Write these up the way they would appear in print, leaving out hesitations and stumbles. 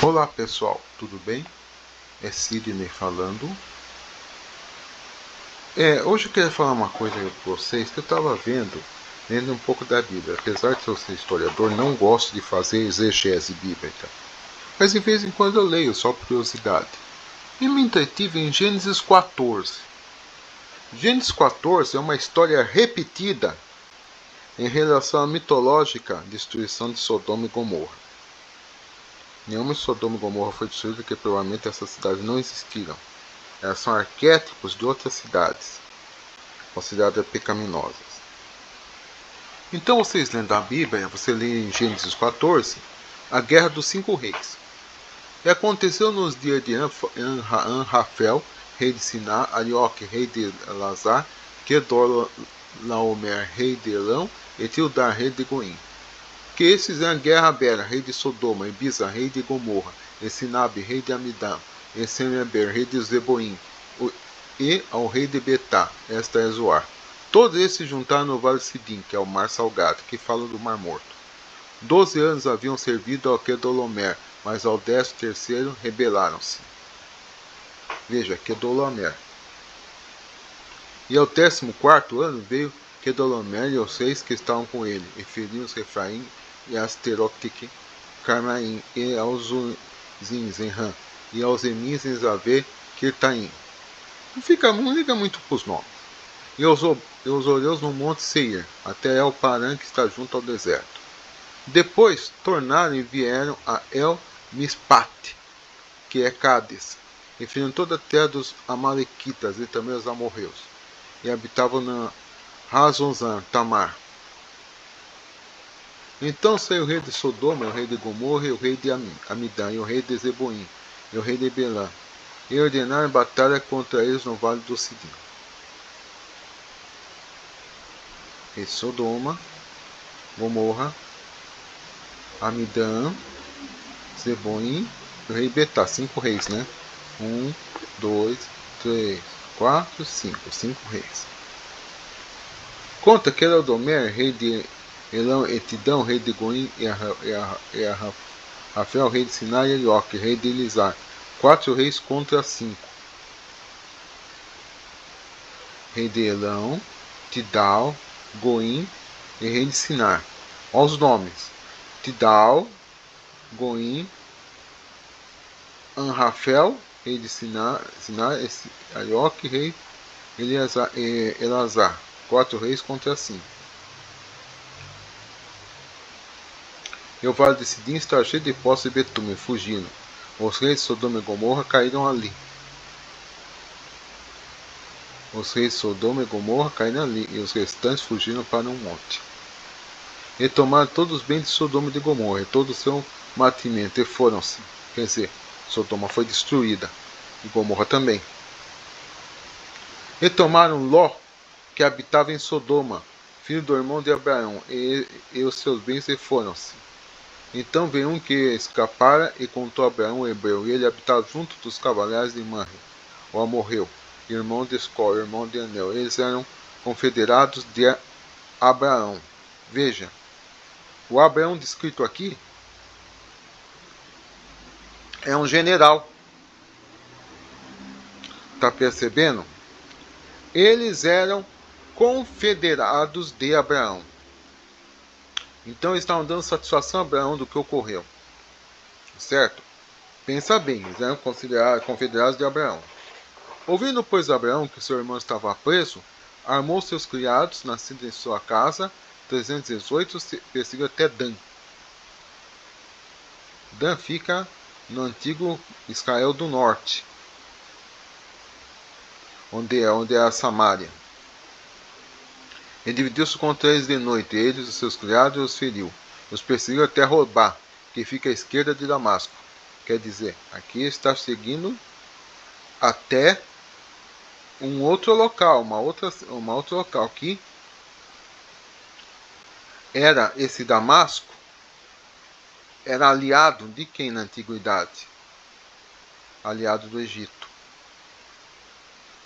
Olá pessoal, tudo bem? É Sidney falando. Hoje eu queria falar uma coisa com vocês que eu estava lendo um pouco da Bíblia. Apesar de eu ser historiador, não gosto de fazer exegese bíblica. Mas de vez em quando eu leio, só por curiosidade. E me entretive em Gênesis 14. Gênesis 14 é uma história repetida em relação à mitológica destruição de Sodoma e Gomorra. Nenhuma Sodoma e Gomorra foi destruída porque provavelmente essas cidades não existiram. Elas são arquétipos de outras cidades, consideradas pecaminosas. Então, vocês lendo a Bíblia, você lê em Gênesis 14, a Guerra dos Cinco Reis. E aconteceu nos dias de Anrafel, rei de Siná, Arioque, rei de Elazar, Kedorlaomer, rei de Elão, e Tildar, rei de Goim. Que esses fizeram guerra a Bera, rei de Sodoma, e Bisa, rei de Gomorra, e Sinabe, rei de Amidam, e Semeber, rei de Zeboim, e ao rei de Betá, esta é Zoar. Todos esses se juntaram no vale de Sidim, que é o mar salgado, que fala do mar morto. 12 anos haviam servido ao Kedolomer, mas ao 13º rebelaram-se. Veja, Kedolomer. E ao 14º ano veio Kedolomer e os 6 que estavam com ele, e feriram os Refraim e Asterotique, Carmaim, e aos Uzins em Ram, e aos Emins em Zave, Kirtaim. Não liga muito para os nomes. E os olhos no monte Seir, até El Paran, que está junto ao deserto. Depois tornaram e vieram a El Mispat, que é Cádiz, e feriram toda a terra dos Amalequitas e também os amorreus, e habitavam na Razonzan, Tamar. Então saiu o rei de Sodoma, o rei de Gomorra, e o rei de Amidã, e o rei de Zeboim, e o rei de Belã, e ordenaram batalha contra eles no vale do Sidim. Rei de Sodoma, Gomorra, Amidã, Zeboim e o rei Betá. 5 reis, né? 1, 2, 3, 4, 5. 5 reis. Conta que Elodomer, rei de Elão, Etidão, rei de Goim, e Rafael, rei de Sinai, e Elioque, rei de Elisar. 4 reis contra 5. Rei de Elão, Tidal, Goim e rei de Sinar. Olha os nomes. Tidal, Goim, Anrafel, rei de Sinar, Arioque, rei Elazar. 4 reis contra 5. E o vale de Sidim está cheio de poços e betume, fugindo. Os reis de Sodoma e Gomorra caíram ali. Os reis de Sodoma e Gomorra caíram ali, e os restantes fugiram para um monte. E tomaram todos os bens de Sodoma e de Gomorra, e todo o seu mantimento, e foram-se. Quer dizer, Sodoma foi destruída, e Gomorra também. E tomaram Ló, que habitava em Sodoma, filho do irmão de Abraão, e os seus bens, e foram-se. Então veio um que escapara e contou a Abraão o hebreu, e ele habitava junto dos cavaleiros de Manre, o amorreu, irmão de Escol, irmão de Anel. Eles eram confederados de Abraão. Veja, o Abraão descrito aqui é um general. Está percebendo? Eles eram confederados de Abraão. Então eles estavam dando satisfação a Abraão do que ocorreu. Certo? Pensa bem, eles eram considerados confederados de Abraão. Ouvindo, pois, Abraão que seu irmão estava preso, armou seus criados, nascidos em sua casa, 318, perseguiu até Dan. Dan fica no antigo Israel do Norte, onde é a Samária. Ele dividiu-se contra eles de noite, eles, os seus criados, os feriu. Os perseguiu até Robá, que fica à esquerda de Damasco. Quer dizer, aqui está seguindo até um outro local, uma outro local que era esse Damasco, era aliado de quem na antiguidade? Aliado do Egito.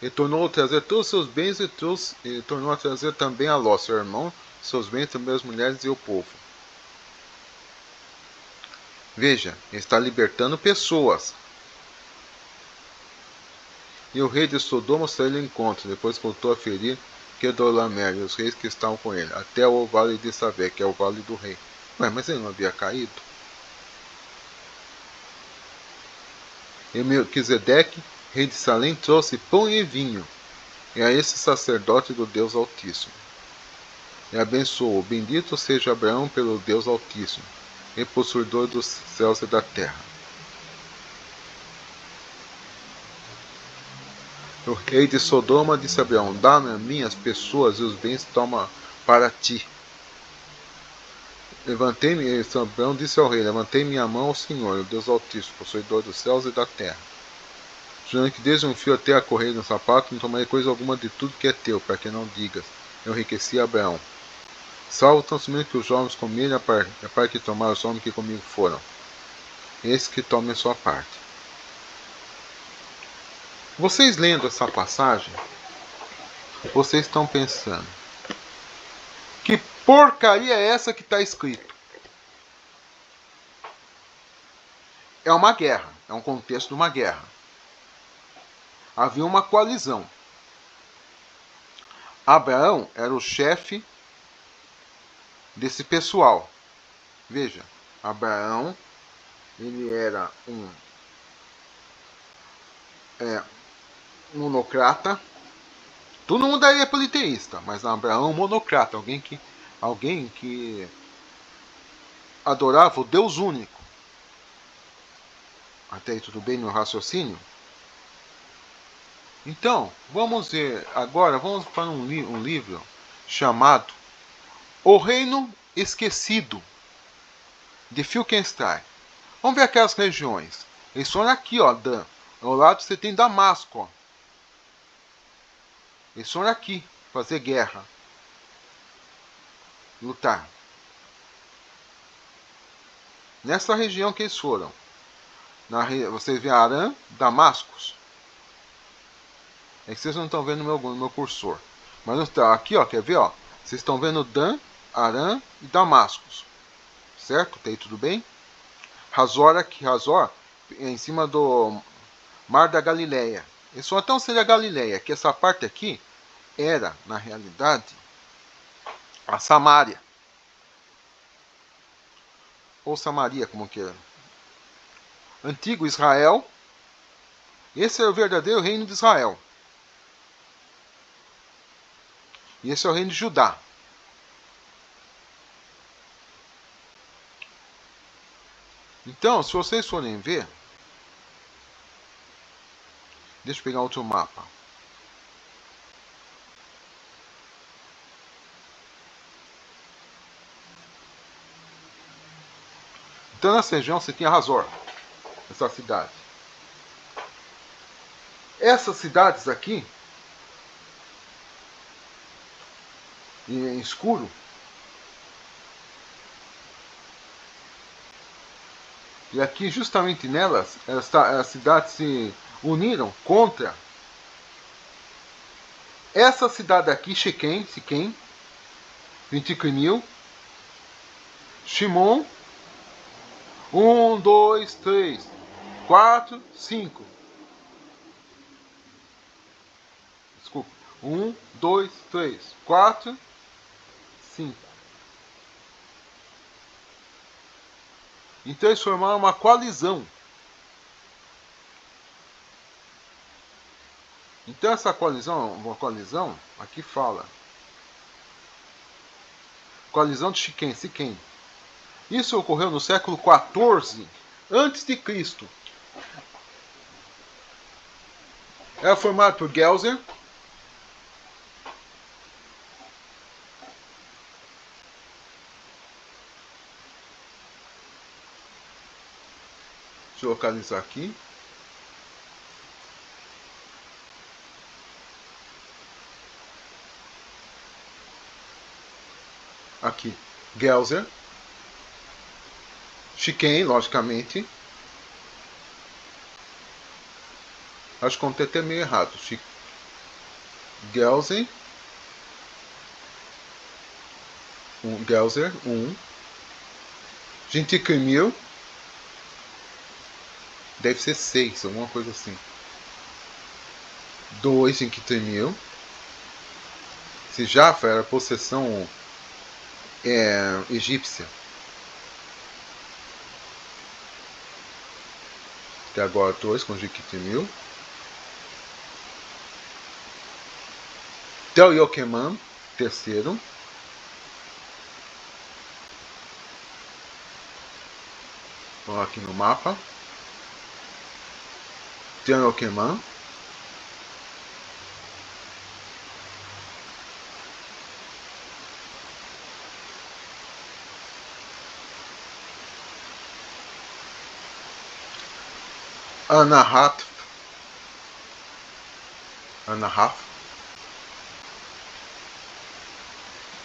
E tornou a trazer todos os seus bens e tornou a trazer também a Ló, seu irmão, seus bens, também as mulheres e o povo. Veja, ele está libertando pessoas. E o rei de Sodoma saiu ao encontro, depois voltou a ferir Quedorlaomer e os reis que estavam com ele, até o vale de Savé, que é o vale do rei. Ué, mas ele não havia caído? E Melquisedeque, rei de Salém, trouxe pão e vinho, e a esse sacerdote do Deus Altíssimo. E abençoou, bendito seja Abraão pelo Deus Altíssimo, e possuidor dos céus e da terra. O rei de Sodoma disse a Abraão: dá-me a mim as pessoas e os bens toma para ti. Levantei-me, Abraão disse ao rei: levantei minha mão ao Senhor, o Deus Altíssimo, possuidor dos céus e da terra. Jurando que desde um fio até a correia no sapato, não tomarei coisa alguma de tudo que é teu, para que não digas: eu enriqueci Abraão. Salvo tão somente que os jovens comerem a parte que tomaram os homens que comigo foram. Esses que tomem a sua parte. Vocês lendo essa passagem, vocês estão pensando: que porcaria é essa que está escrito? É uma guerra, é um contexto de uma guerra. Havia uma coalizão. Abraão era o chefe desse pessoal. Veja, Abraão, ele era um monocrata. Todo mundo aí é politeísta, mas Abraão é um monocrata, alguém que adorava o Deus único. Até aí tudo bem no raciocínio? Então, vamos ver agora, vamos para um livro chamado O Reino Esquecido, de Filkenstein. Vamos ver aquelas regiões. Eles foram aqui, ó, Dan. Ao lado você tem Damasco, ó. Eles foram aqui fazer guerra, lutar. Nessa região que eles foram. Vocês vê Arã, Damascus. É que vocês não estão vendo no meu cursor. Mas aqui, ó, quer ver, ó? Vocês estão vendo Dan, Arã e Damascus. Certo? Tá aí tudo bem? Hazor aqui, Hazor, em cima do Mar da Galileia. Isso então seria a Galileia, que essa parte aqui era, na realidade, a Samária. Ou Samaria, como queira. Antigo Israel. Esse é o verdadeiro reino de Israel. E esse é o reino de Judá. Então, se vocês forem ver, deixa eu pegar outro mapa. Então, nessa região você tinha Hazor, essa cidade. Essas cidades aqui, em escuro, e aqui justamente nelas, as cidades se uniram contra essa cidade aqui, Siquém, 25 mil, Shimon, 1, 2, 3, 4, 5. Desculpa. 1, 2, 3, 4, 5. Então eles formaram uma coalizão. Então essa coalizão, uma coalizão, aqui fala. Coalizão de Siquém. Isso ocorreu no século 14 antes de Cristo. Era formado por Gelzer, deixa eu localizar aqui. Aqui, Gelzer, Siquém, logicamente. Acho que contei até meio errado. Gelzer, 1, 25 mil, Deve ser 6, alguma coisa assim. 2 em Quitemil. Se Jaffa era possessão egípcia. Até agora 2 com Quitemil. Tel Yokeman, terceiro. Vamos aqui no mapa. Tel Yokeman. Anahat.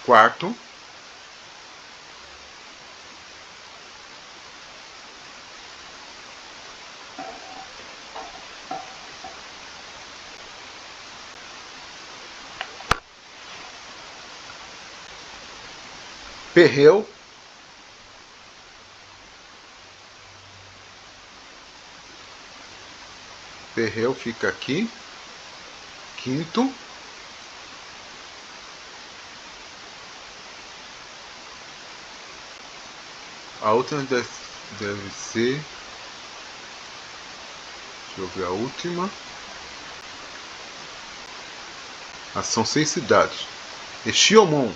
Quarto. Perreu. Perreu fica aqui. Quinto. A outra deve ser... Deixa eu ver a última. São 6 cidades. Echiomon.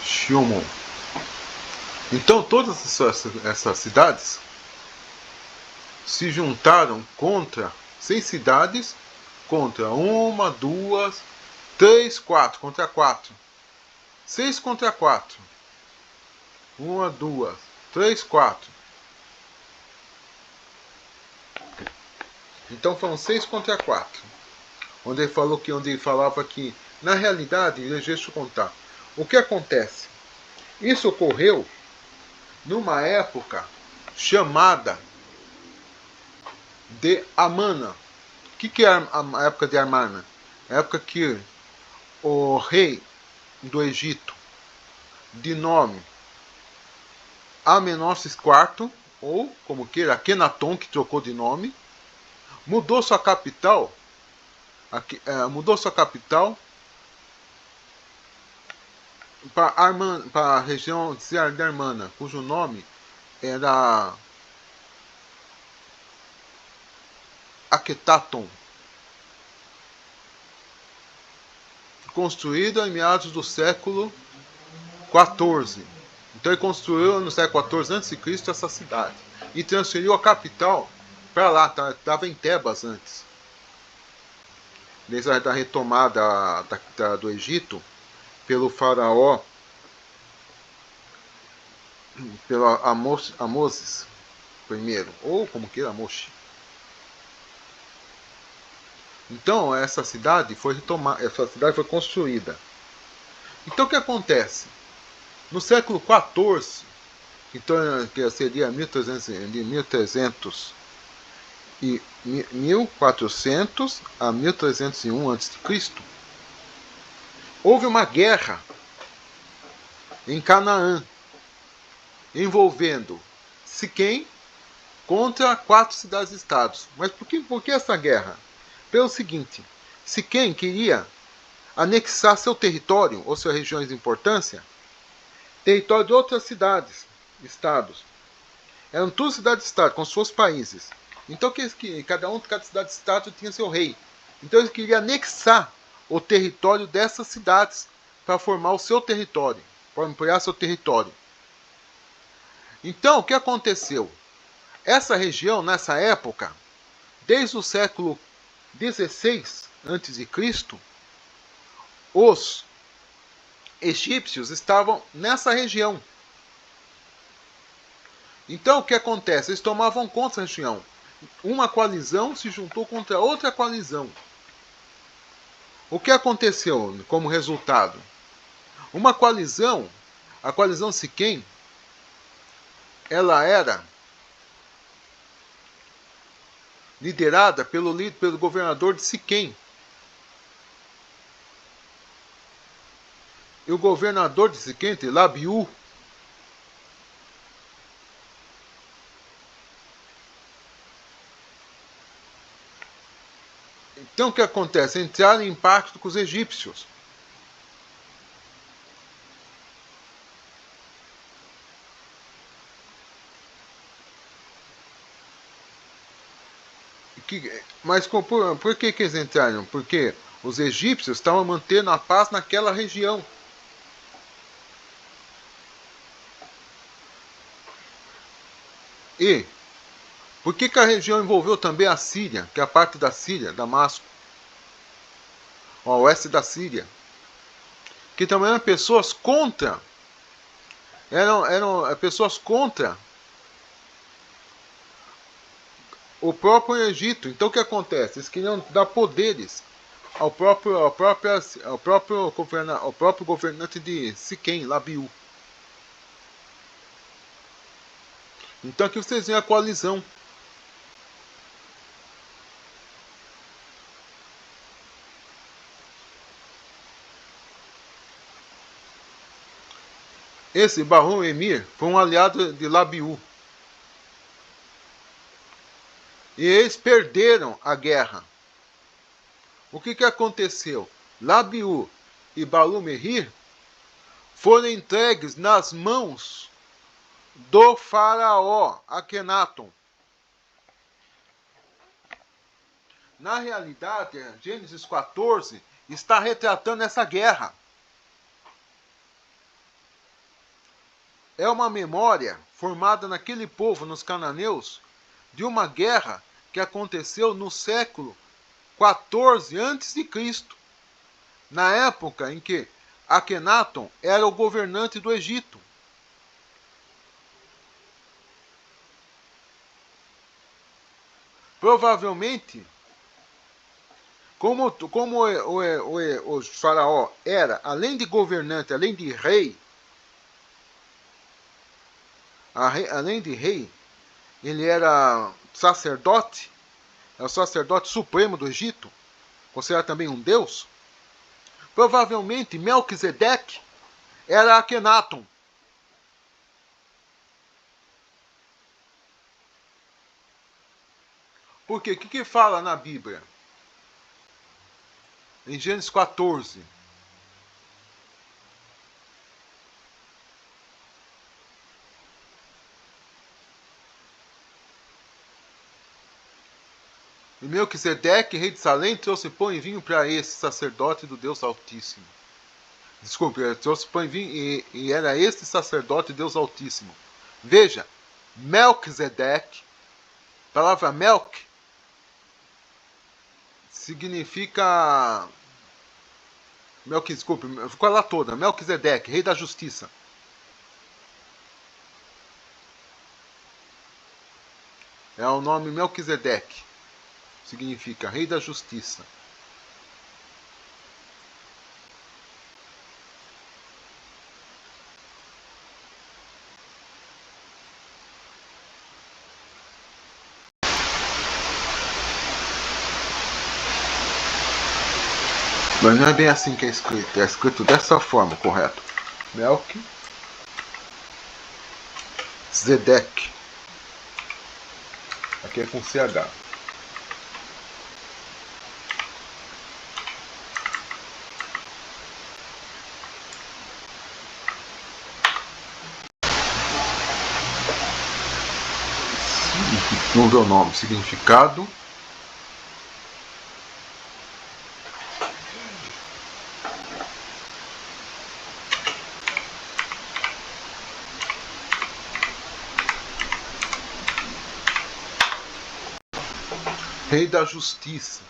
Xiomon. Então todas essas cidades se juntaram contra 6 cidades, contra 1, 2, 3, 4, contra 4. 6 contra 4. 1, 2, 3, 4. Então foram 6 contra 4. Onde ele falava que, na realidade, deixa eu contar. O que acontece? Isso ocorreu numa época chamada de Amana. O que é a época de Amana? A época que o rei do Egito, de nome Amenófis IV, ou como queira, Akenaton, que trocou de nome, mudou sua capital para a região de Armana, cujo nome era Akhetaton, construída em meados do século XIV. Então ele construiu no século XIV a.C. essa cidade e transferiu a capital para lá. Estava em Tebas antes. Desde a retomada do Egito pelo faraó, pelo Amoses I, ou como queira, Amoshi. Então essa cidade foi construída. Então o que acontece? No século XIV, então que seria 1400 a 1301 a.C., houve uma guerra em Canaã envolvendo Siquém contra 4 cidades-estados. Mas por que essa guerra? Pelo seguinte, Siquém queria anexar seu território ou suas regiões de importância, território de outras cidades, estados. Eram todas cidades-estado, como se fossem países. Então cada cidade-estado tinha seu rei. Então eles queriam anexar o território dessas cidades para formar o seu território, para ampliar seu território. Então o que aconteceu? Essa região, nessa época, desde o século XVI a.C., os egípcios estavam nessa região. Então o que acontece? Eles tomavam conta da região. Uma coalizão se juntou contra outra coalizão. O que aconteceu como resultado? Uma coalizão, a coalizão Siquém, ela era liderada pelo governador de Siquém. E o governador de Siquém, Labiú, então o que acontece? Entraram em pacto com os egípcios. Mas por que eles entraram? Porque os egípcios estavam mantendo a paz naquela região. E por que a região envolveu também a Síria, que é a parte da Síria, Damasco, ao oeste da Síria? Que também eram pessoas contra, eram pessoas contra o próprio Egito. Então o que acontece? Eles queriam dar poderes ao próprio governante de Siquém, Labiú. Então aqui vocês veem a coalizão. Esse Barrum Emir foi um aliado de Labiú. E eles perderam a guerra. O que aconteceu? Labiú e Balum Emir foram entregues nas mãos do faraó Akenaton. Na realidade, Gênesis 14 está retratando essa guerra. É uma memória formada naquele povo, nos cananeus, de uma guerra que aconteceu no século 14 a.C., na época em que Akenaton era o governante do Egito. Provavelmente, como o faraó era, além de governante, além de rei, ele era sacerdote, é o sacerdote supremo do Egito, considerado também um deus. Provavelmente Melquisedeque era Akenaton. Por quê? O que fala na Bíblia? Em Gênesis 14. E Melquisedeque, rei de Salém, trouxe pão e vinho para esse sacerdote do Deus Altíssimo. Desculpe, trouxe pão e vinho e era este sacerdote Deus Altíssimo. Veja, Melquisedeque, a palavra Melk significa... Desculpe, ficou lá toda. Melquisedeque, rei da justiça. É o nome Melquisedeque. Significa rei da justiça. Mas não é bem assim que é escrito. É escrito dessa forma, correto? Melquisedeque. Aqui é com CH. Vamos ver o nome. Significado. Rei da justiça.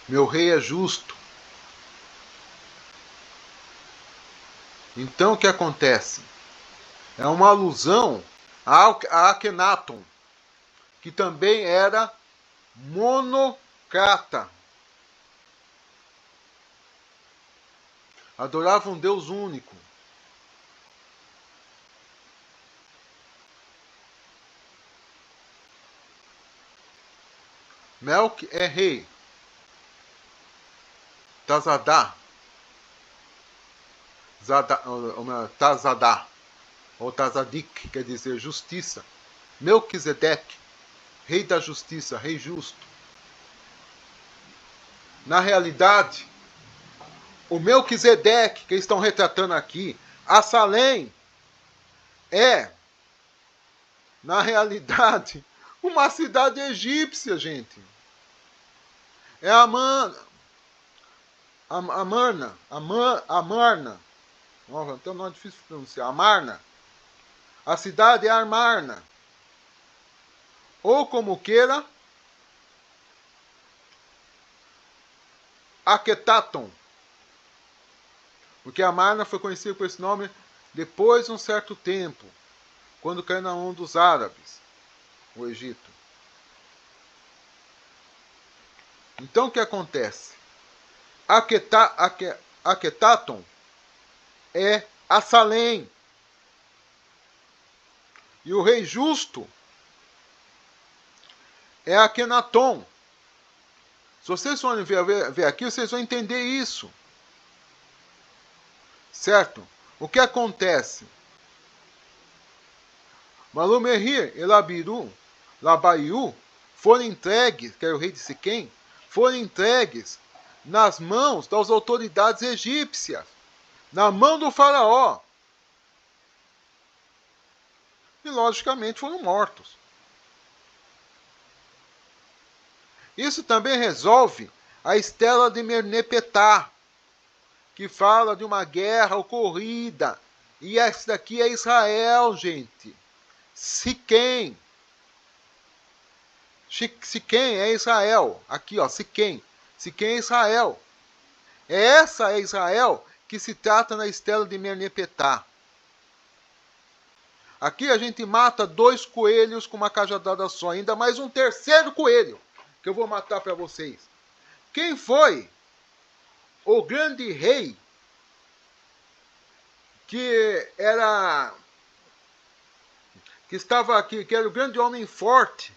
Meu rei é justo. Então o que acontece? É uma alusão a Akenaton, que também era monocrata. Adoravam um Deus único. Melque é rei. Tazadá. Tazadá. Ou Tazadik, quer dizer justiça. Melquisedeque, rei da justiça, rei justo. Na realidade, o Melquisedeque, que estão retratando aqui, a Salém, é, na realidade, uma cidade egípcia, gente. É Amarna. Nossa, tem um nome difícil de pronunciar. Amarna. A cidade é Amarna. Ou como queira, Aquetaton. Porque Amarna foi conhecida por esse nome depois de um certo tempo, quando caiu na mão dos árabes, o Egito. Então o que acontece? Aquetaton é Assalém. E o rei justo é Akenaton. Se vocês forem ver aqui, vocês vão entender isso. Certo? O que acontece? Malumerrir e Labaiú foram entregues, que era o rei de Siquém, foram entregues nas mãos das autoridades egípcias, na mão do faraó. E logicamente foram mortos. Isso também resolve a Estela de Mernepetá, que fala de uma guerra ocorrida. E essa daqui é Israel, gente. Siquém. Siquém é Israel. Aqui, ó, Siquém. Siquém é Israel. Essa é Israel que se trata na Estela de Mernepetá. Aqui a gente mata 2 coelhos com uma cajadada só. Ainda mais um terceiro coelho que eu vou matar para vocês. Quem foi o grande rei que estava aqui, que era o grande homem forte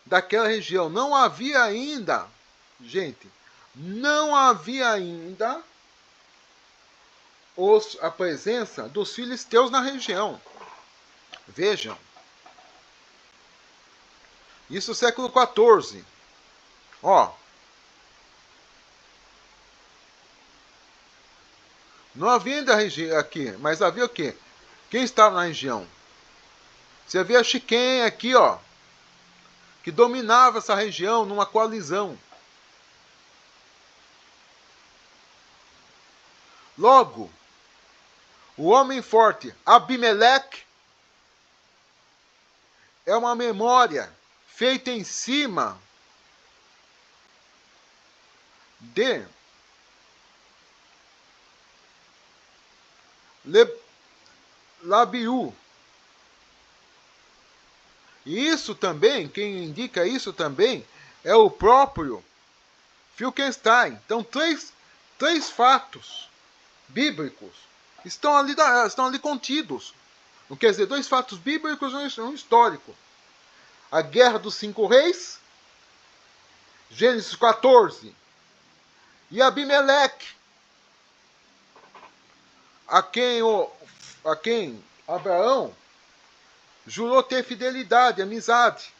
daquela região? Não havia ainda, gente, não havia ainda a presença dos filisteus na região. Vejam. Isso século XIV. Ó. Não havia ainda aqui, mas havia o quê? Quem estava na região? Você havia Siquém aqui, ó, que dominava essa região numa coalizão. Logo, o homem forte Abimeleque é uma memória feita em cima de Labiú. E isso também, quem indica isso também, é o próprio Finkelstein. Então, três fatos bíblicos estão ali contidos. Não quer dizer, 2 fatos bíblicos e um histórico. A Guerra dos 5 Reis, Gênesis 14, e Abimeleque, a quem Abraão jurou ter fidelidade, amizade.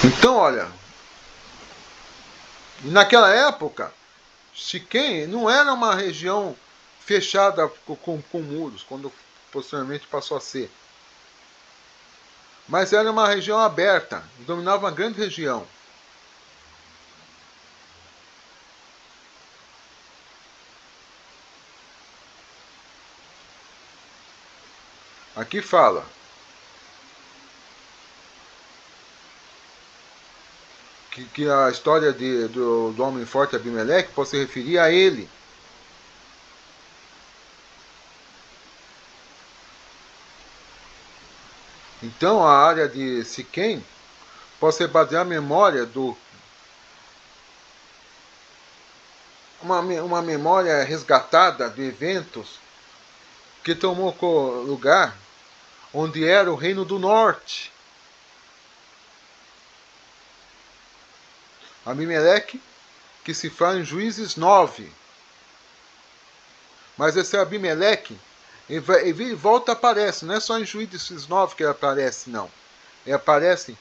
Então, olha, naquela época, Siquém não era uma região fechada com muros, quando posteriormente passou a ser. Mas era uma região aberta, dominava uma grande região. Aqui fala que a história do homem forte Abimeleque pode se referir a ele. Então a área de Siquém pode ser baseada na memória uma memória resgatada de eventos que tomou lugar onde era o Reino do Norte. Abimeleque, que se fala em Juízes 9. Mas esse Abimeleque, ele volta e aparece, não é só em Juízes 9 que ele aparece, não. Ele aparece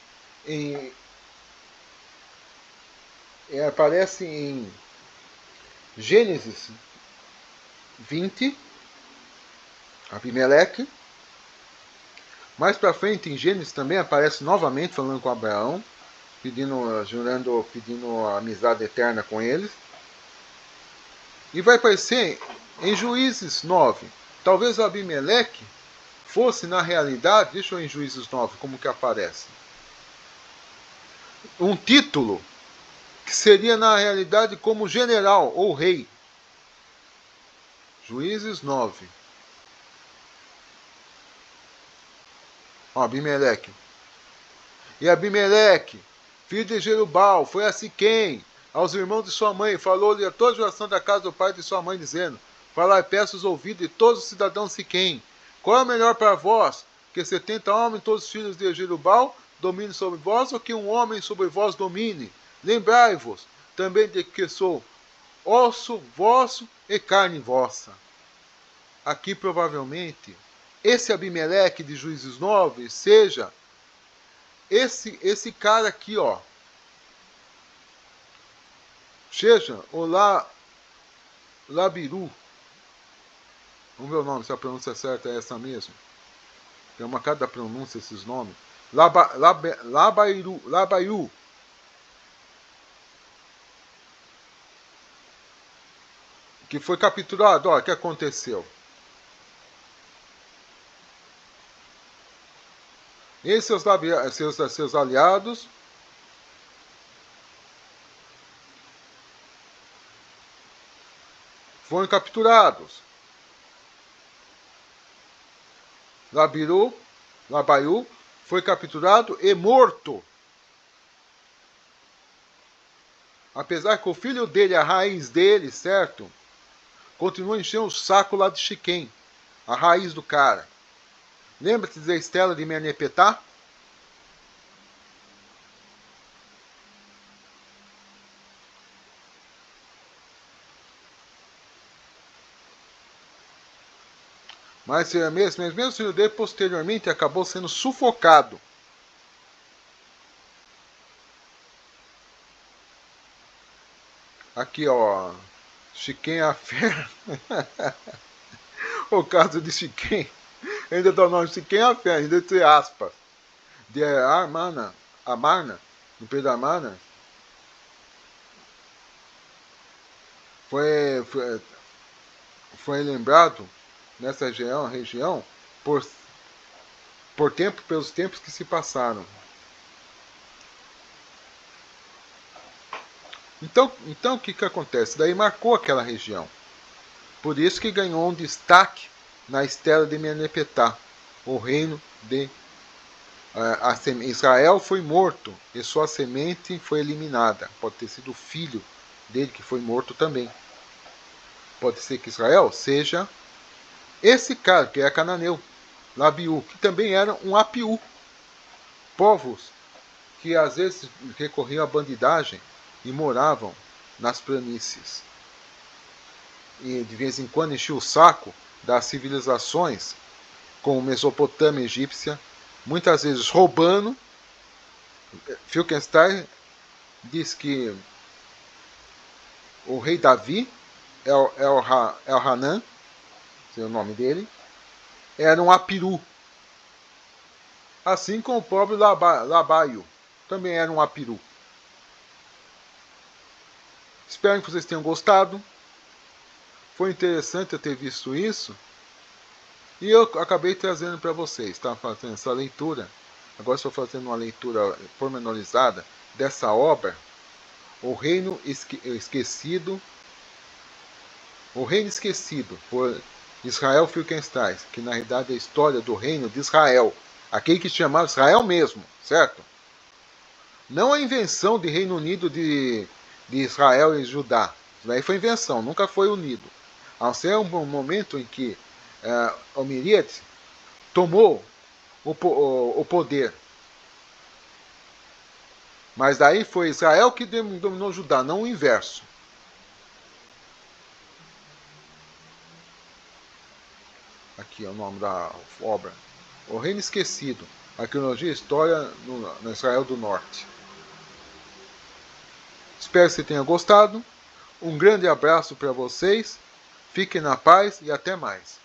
em Gênesis 20, Abimeleque. Mais para frente, em Gênesis também aparece novamente falando com Abraão, pedindo amizade eterna com eles. E vai aparecer em Juízes 9. Talvez o Abimeleque fosse, na realidade, deixa eu ir em Juízes 9, como que aparece. Um título que seria, na realidade, como general ou rei. Juízes 9. Ó, Abimeleque. E Abimeleque, filho de Jerubal, foi a Siquém, aos irmãos de sua mãe, falou-lhe a toda a geração da casa do pai de sua mãe, dizendo: Falai, peço os ouvidos de todos os cidadãos de Siquém. Qual é melhor para vós? Que 70 homens, todos os filhos de Jerubal, dominem sobre vós, ou que um homem sobre vós domine? Lembrai-vos também de que sou osso vosso e carne vossa. Aqui provavelmente, esse Abimeleque de Juízes 9 seja esse cara aqui, ó. Seja o Labiru. Vamos ver o nome, se a pronúncia certa é essa mesmo. Tem uma cada pronúncia esses nomes. Labaiu. Que foi capturado, ó, o que aconteceu? E seus aliados foram capturados. Labaiu foi capturado e morto. Apesar que o filho dele, a raiz dele, certo? Continua enchendo o saco lá de Siquém. A raiz do cara. Lembra-te da Estela de Menepetá? Mas mesmo filho dele posteriormente acabou sendo sufocado. Aqui, ó. Siquém a fera. O caso de Siquém. Ainda dá o nome de Siquém a fera, ainda entre aspas. De Amarna, no período da Amarna, foi lembrado nessa região pelos tempos que se passaram. Então o que acontece? Daí marcou aquela região. Por isso que ganhou um destaque na Estela de Menepetá, o reino de Israel foi morto e sua semente foi eliminada. Pode ter sido o filho dele que foi morto também. Pode ser que Israel seja esse cara que é cananeu, Labiú, que também era um Apiú. Povos que às vezes recorriam à bandidagem e moravam nas planícies. E de vez em quando enchiam o saco das civilizações como Mesopotâmia egípcia, muitas vezes roubando. Finkelstein diz que o rei Davi, El-Hanan, é o nome dele, era um Apiru. Assim como o pobre Labaio, também era um Apiru. Espero que vocês tenham gostado. Foi interessante eu ter visto isso. E eu acabei trazendo para vocês. Estava fazendo essa leitura. Agora estou fazendo uma leitura pormenorizada dessa obra. O Reino Esquecido. O Reino Esquecido, por Israel Finkelstein, que na realidade é a história do reino de Israel. Aquele que se chamava Israel mesmo, certo? Não a invenção de Reino Unido de Israel e Judá. Isso daí foi invenção, nunca foi unido. Ao ser um momento em que o Miriet tomou o poder. Mas daí foi Israel que dominou Judá, não o inverso. Aqui é o nome da obra. O Reino Esquecido. Arqueologia e História no Israel do Norte. Espero que você tenha gostado. Um grande abraço para vocês. Fiquem na paz e até mais.